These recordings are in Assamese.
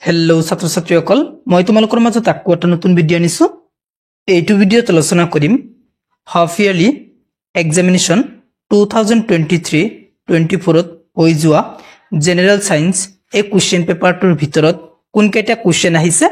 হেল্ল' ছাত্ৰ ছাত্ৰীসকল মই তোমালোকৰ মাজত আকৌ এটা নতুন ভিডিঅ' আনিছো এইটো ভিডিঅ'ত আলোচনা কৰিম হাফ ইয়াৰলি এক্সামিনেশ্যন 2023-24 ত হৈ যোৱা জেনেৰেল সায়েন্স এই কোৱেশ্চন পেপাৰটোৰ ভিতৰত কোন কেইটা কোৱেশ্চন আহিছে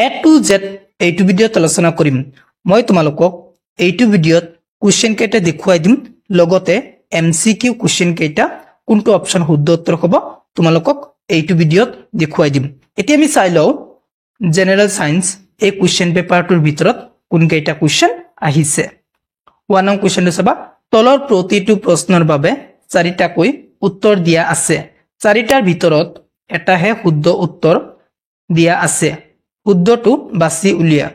এ টু জেড এইটো ভিডিঅ'ত আলোচনা কৰিম মই তোমালোকক এইটো ভিডিঅ'ত কোৱেশ্চন কেইটা দেখুৱাই দিম লগতে এমসিকিউ কোৱেশ্চন কেইটা কোনটো অপচন শুদ্ধ উত্তৰ হ'ব তোমালোকক এইটো ভিডিঅ'ত দেখুৱাই দিম এতিয়া আমি চাই লও জেনেৰেল সায়েন্স এই কোৱেশ্চন পেপাৰটোৰ ভিতৰত কোন কেইটা কোৱেশ্চন আহিছে 1 নং কোৱেশ্চনটো চাবা তলৰ প্ৰতিটো প্ৰশ্নৰ বাবে চাৰিটাকৈ উত্তৰ দিয়া আছে চাৰিটাৰ ভিতৰত এটাহে শুদ্ধ উত্তৰ দিয়া আছে শুদ্ধটো বাছি উলিয়া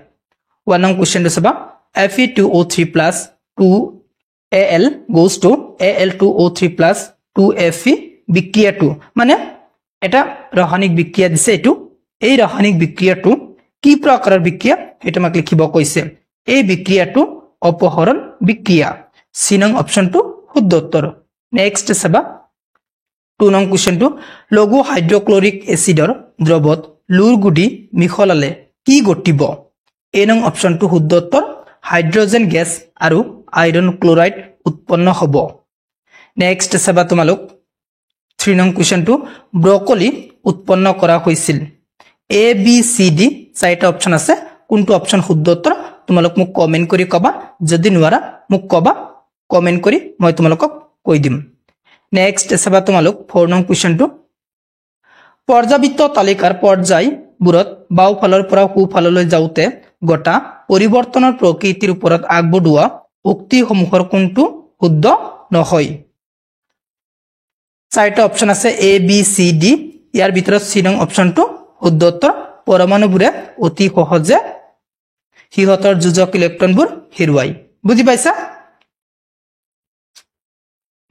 1 নং কোৱেশ্চনটো চাবা Fe2O3 + 2Al goes to Al2O3 + 2Fe বিক্ৰিয়াটো মানে এটা ৰাসায়নিক বিক্ৰিয়া দিছে এটো এই ৰাসায়নিক বিক্ৰিয়াটো কি প্ৰকাৰৰ বিক্ৰিয়া এটা আমাক লিখিব কৈছে এই বিক্ৰিয়াটো অপহৰণ বিক্ৰিয়া সি নং অপচনটো শুদ্ধ উত্তৰ নেক্সট চাবা 2 নং কোৱেশ্চনটো লঘু হাইড্ৰক্লৰিক এচিডৰ দ্ৰৱত লুৰ গুডি মিহলালে কি ঘটিব এ নং অপচনটো শুদ্ধ উত্তৰ হাইড্ৰজেন গেছ আৰু আইৰন ক্লোৰাইড উৎপন্ন হ'ব নেক্সট চাবা তোমালোক 3 নং কোৱেশ্চনটো ব্ৰকলি উৎপন্ন কৰা হৈছিল এ বি সি ডি চাৰিটা অপচন আছে কোনটো অপচন শুদ্ধ উত্তৰ তোমালোক মোক কমেন্ট কৰি কবা যদি নোৱাৰা মোক কবা কমেন্ট কৰি মই তোমালোকক কৈ দিম নেক্সট চাবা তোমালোক 4 নং কোৱেশ্চনটো পৰ্যাবৃত্ত তালিকাৰ পৰ্যায়বোৰত বাও ফালৰ পৰা সু ফাললৈ যাওতে গটা পৰিৱৰ্তনৰ প্ৰকৃতিৰ ওপৰত আগবঢ়োৱা উক্তিসমূহৰ কোনটো শুদ্ধ নহয় চাৰিটা অপচন আছে এ বি সি ডি ইয়াৰ ভিতৰত সি নং অপচনটো শুদ্ধ উত্তৰ পৰমাণুবোৰে অতি সহজে হিহতৰ যোজক ইলেক্ট্ৰনবোৰ হেৰুৱাই বুজি পাইছা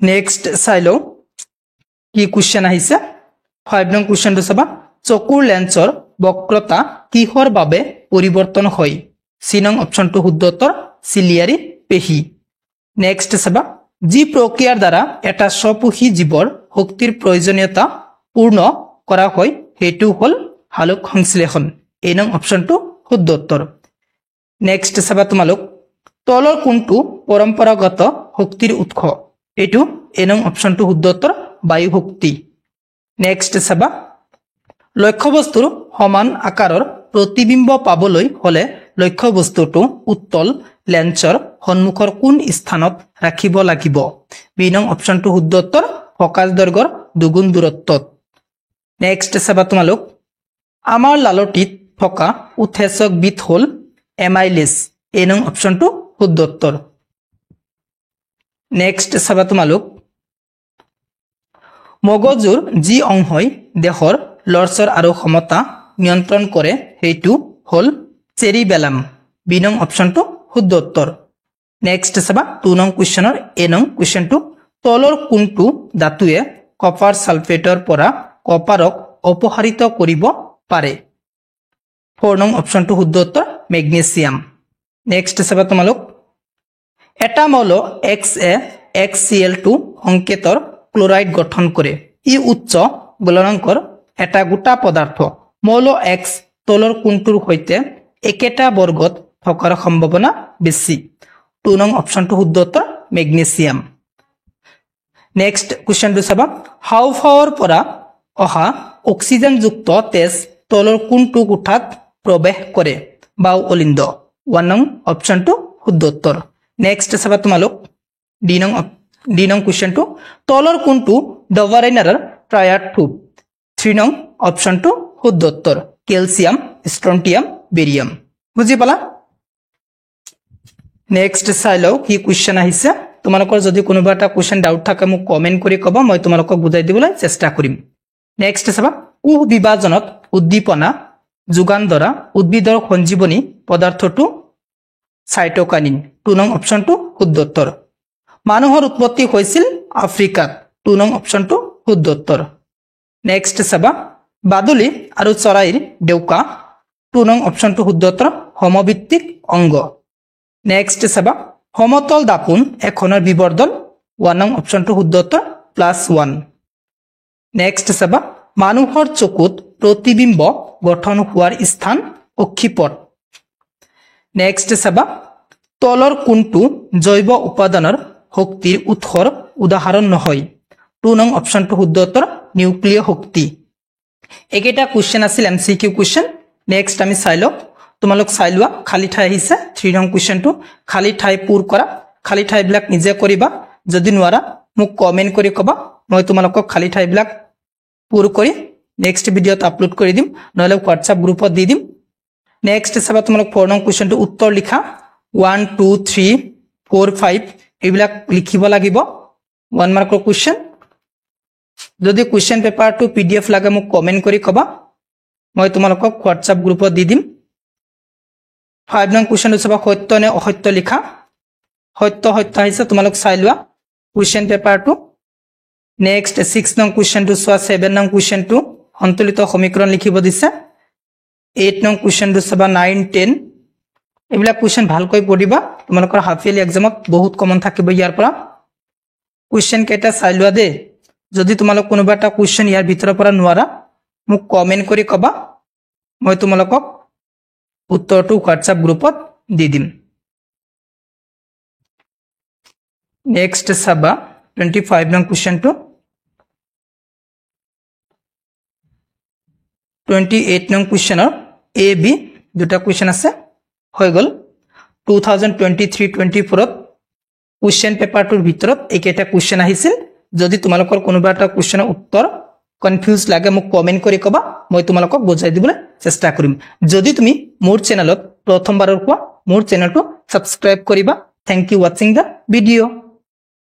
নেক্সট চাইলো কি কোৱেশ্চন আহিছে 5 নং কোৱেশ্চনটো চাবা চকুৰ লেন্সৰ বক্ৰতা কিহৰ বাবে পৰিৱৰ্তন হয় সি নং অপচনটো শুদ্ধ উত্তৰ চিলিয়াৰী পেশী নেক্সট চাবা যি প্ৰক্ৰিয়াৰ দ্বাৰা এটা স্বপোষী জীৱৰ শক্তিৰ প্ৰয়োজনীয়তা পূৰ্ণ কৰা হয় হেতু হল হালক সংশ্লেষণ এই নং অপচনটো শুদ্ধ উত্তৰ নেক্সট চাবা তোমালোক তলৰ কোনটো পৰম্পৰাগত শক্তিৰ উৎস এটো এই নং অপচনটো শুদ্ধ উত্তৰ বায়ু শক্তি নেক্সট চাবা লক্ষ্যবস্তুৰ সমান আকাৰৰ প্ৰতিবিম্ব পাবলৈ হলে লক্ষ্যবস্তুটো উত্তল লেন্সৰ সন্মুখৰ কোন স্থানত ৰাখিব লাগিব বি নং অপচনটো শুদ্ধ উত্তৰ ফকাস দৈৰ্ঘ্যৰ দুগুণ দূৰত্বত নেক্সট চাবা তোমালোক আমাৰ লালটিত থকা উৎসেচক বিট হল এমাইলেজ এই নং অপচনটো শুদ্ধ উত্তৰ নেক্সট চাবা তোমালোক মগজুৰ যি অংশই দেহৰ লৰচৰ আৰু ক্ষমতা নিয়ন্ত্ৰণ কৰে হেতু হল চেৰিবেলাম বি নং অপচনটো শুদ্ধ উত্তৰ নেক্সট চাবা 2 নং কোৱেশ্চনৰ এ নং কোৱেশ্চনটো তলৰ কোনটো ধাতুৱে কপাৰ সালফেটৰ পৰা কপাৰক অপসাৰিত কৰিব পাৰে 4 নং অপচনটো শুদ্ধ উত্তৰ মেগনেছিয়াম নেক্সট চাবা তোমালোক এটা মৌল XaXCl2 সংকেতৰ ক্লোৰাইড গঠন কৰে ই উচ্চ গলনাঙ্কৰ এটা গোটা পদাৰ্থ মৌল X তলৰ কোনটোৰ হৈতে একেটা বৰ্গত থকাৰ সম্ভাৱনা বেছি 2 নং অপচনটো শুদ্ধ উত্তৰ মেগনেছিয়াম নেক্সট কোৱেশ্চনটো চাবা হাওফাওৰ পৰা অহা অক্সিজেন যুক্ত তেজ তলৰ কোনটো কোঠাত প্ৰৱেশ কৰে বাও অলিন্দ 1 নং অপচনটো শুদ্ধ উত্তৰ নেক্সট চাবা তোমালোক ডি নং কোৱেশ্চনটো তলৰ কোনটো ডভাৰেনাৰৰ ট্ৰায়াড টুব 3 নং অপচনটো শুদ্ধ উত্তৰ ক্যালসিয়াম ষ্ট্ৰণ্টিয়াম বেৰিয়াম বুজি পালা নেক্সট চাইলো কি কোৱেশ্চন আহিছে তোমালোকৰ যদি কোনোবা এটা কোৱেশ্চন ডাউট থাকে মোক কমেন্ট কৰি কবা মই তোমালোকক বুজাই দিবলৈ চেষ্টা কৰিম নেক্সট চাবা কোষ বিভাজনত উদ্দীপনা যোগান ধৰা উদ্ভিদৰ সঞ্জীৱনী পদাৰ্থটো সাইটোকাইনিন 2 নং অপচনটো শুদ্ধ উত্তৰ মানুহৰ উৎপত্তি হৈছিল আফ্ৰিকাত 2 নং অপচনটো শুদ্ধ উত্তৰ নেক্সট চাবা বাদুলি আৰু চৰাইৰ ডেউকা 2 নং অপচনটো শুদ্ধ উত্তৰ সমভিত্তিক অংগ নেক্সট চাবা সমতল দাপোন এখনৰ বিবৰ্ধন 1 নং অপচনটো শুদ্ধ উত্তৰ +1 নেক্সট চাবা মানুহৰ চকুত প্ৰতিবিম্ব গঠন হোৱাৰ স্থান অক্ষিপট নেক্সট চাবা তলৰ কোনটো জৈৱ উপাদানৰ শক্তিৰ উৎসৰ উদাহৰণ নহয় 2 নং অপশনটো শুদ্ধ উত্তৰ নিউক্লিয় শক্তি একেটা কোশ্চেন আছিল এমসিকিউ কোশ্চেন নেক্সট আমি চাই লও তোমালোক চাই লোৱা খালি ঠাই আহিছে 3 নং কোশ্চেনটো খালি ঠাই পূৰ কৰা খালি ঠাই বিলাক নিজে কৰিবা যদি নোৱাৰা মোক কমেন্ট কৰি কবা মই তোমালোকক খালি ঠাই বিলাক পূৰ কৰি নেক্সট ভিডিওত আপলোড কৰি দিম নহলে WhatsApp গ্ৰুপত দি দিম নেক্সট চাবা তোমালোক 4 নং কোশ্চেনটো উত্তৰ লিখা 1 2 3 4 5 এইবিলাক লিখিব লাগিব 1 মাৰ্কৰ কোশ্চেন যদি কোশ্চেন পেপাৰটো PDF লাগে মোক কমেন্ট কৰি কবা মই তোমালোকক WhatsApp গ্ৰুপত দি দিম 5 নং কোশ্চেনটো চাবা সত্য নে অসত্য লিখা সত্য সত্য আহিছে তোমালোক চাই লোৱা কোশ্চেন পেপাৰটো নেক্সট 6 নং কোশ্চেনটো চোৱা 7 নং কোশ্চেনটো সন্তুলিত সমীকৰণ লিখিব দিছে 8 নং কোশ্চেনটো চাবা 9 10 এইবিলাক কোশ্চেন ভালকৈ পঢ়িবা তোমালোকৰ হাফ ইয়াৰলি এক্সামত বহুত কমন থাকিব ইয়াৰ পৰা কোশ্চেন কেইটা চাই লোৱা দে যদি তোমালোক কোনোবা এটা কোশ্চেন ইয়াৰ ভিতৰৰ পৰা নোৱাৰা মোক কমেন্ট কৰি কবা মই তোমালোকক উত্তৰটো WhatsApp গ্ৰুপত দি দিম নেক্সট চাবা 25 নং কোশ্চেনটো 28 নং কোশ্চেনৰ A B দুটা কোশ্চেন আছে হৈ গল 2023-24 ত কোশ্চেন পেপাৰটোৰ ভিতৰত একেটা কোশ্চেন আহিছিল যদি তোমালোকৰ কোনোবা এটা কোশ্চেনৰ উত্তৰ কনফিউজ লাগে মোক কমেন্ট কৰি কবা মই তোমালোকক বুজাই দিবলৈ চেষ্টা কৰিম যদি তুমি মোৰ চেনেলত প্ৰথমবাৰৰ পৰা মোৰ চেনেলটো সাবস্ক্ৰাইব কৰিবা thank you watching the video